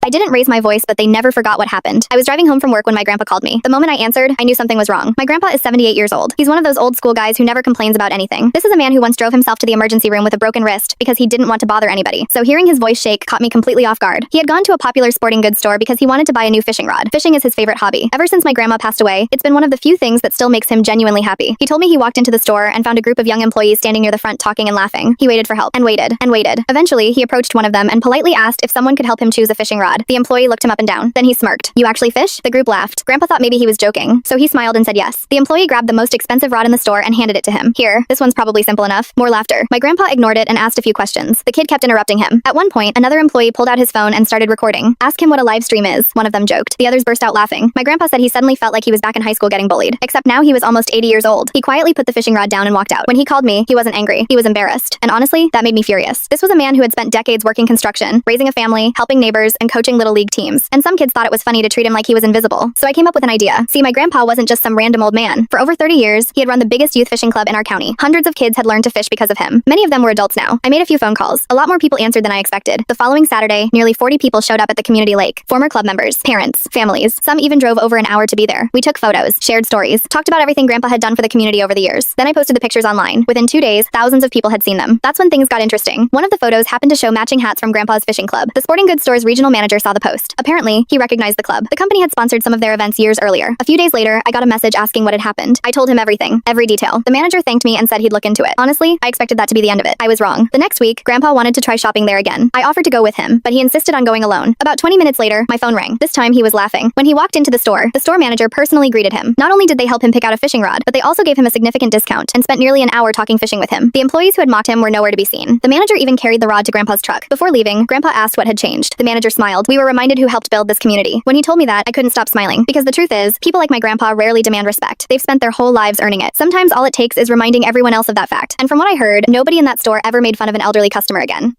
I didn't raise my voice, but they never forgot what happened. I was driving home from work when my grandpa called me. The moment I answered, I knew something was wrong. My grandpa is 78 years old. He's one of those old school guys who never complains about anything. This is a man who once drove himself to the emergency room with a broken wrist because he didn't want to bother anybody. So hearing his voice shake caught me completely off guard. He had gone to a popular sporting goods store because he wanted to buy a new fishing rod. Fishing is his favorite hobby. Ever since my grandma passed away, it's been one of the few things that still makes him genuinely happy. He told me he walked into the store and found a group of young employees standing near the front talking and laughing. He waited for help and waited and waited. Eventually, he approached one of them and politely asked if someone could help him choose a fishing rod. The employee looked him up and down. Then he smirked. "You actually fish?" The group laughed. Grandpa thought maybe he was joking, so he smiled and said yes. The employee grabbed the most expensive rod in the store and handed it to him. "Here, this one's probably simple enough." More laughter. My grandpa ignored it and asked a few questions. The kid kept interrupting him. At one point, another employee pulled out his phone and started recording. "Ask him what a live stream is," one of them joked. The others burst out laughing. My grandpa said he suddenly felt like he was back in high school getting bullied. Except now he was almost 80 years old. He quietly put the fishing rod down and walked out. When he called me, he wasn't angry. He was embarrassed. And honestly, that made me furious. This was a man who had spent decades working construction, raising a family, helping neighbors, and coaching little league teams. And some kids thought it was funny to treat him like he was invisible. So I came up with an idea. See, my grandpa wasn't just some random old man. For over 30 years, he had run the biggest youth fishing club in our county. Hundreds of kids had learned to fish because of him. Many of them were adults now. I made a few phone calls. A lot more people answered than I expected. The following Saturday, nearly 40 people showed up at the community lake. Former club members, parents, families. Some even drove over an hour to be there. We took photos, shared stories, talked about everything Grandpa had done for the community over the years. Then I posted the pictures online. Within 2 days, thousands of people had seen them. That's when things got interesting. One of the photos happened to show matching hats from Grandpa's fishing club. The sporting goods store's regional manager saw the post. Apparently, he recognized the club. The company had sponsored some of their events years earlier. A few days later, I got a message asking what had happened. I told him everything, every detail. The manager thanked me and said he'd look into it. Honestly, I expected that to be the end of it. I was wrong. The next week, Grandpa wanted to try shopping there again. I offered to go with him, but he insisted on going alone. About 20 minutes later, my phone rang. This time he was laughing. When he walked into the store manager personally greeted him. Not only did they help him pick out a fishing rod, but they also gave him a significant discount and spent nearly an hour talking fishing with him. The employees who had mocked him were nowhere to be seen. The manager even carried the rod to Grandpa's truck. Before leaving, Grandpa asked what had changed. The manager smiled. We were reminded who helped build this community. When he told me that, I couldn't stop smiling. Because the truth is, people like my grandpa rarely demand respect. They've spent their whole lives earning it. Sometimes all it takes is reminding everyone else of that fact. And from what I heard, nobody in that store ever made fun of an elderly customer again.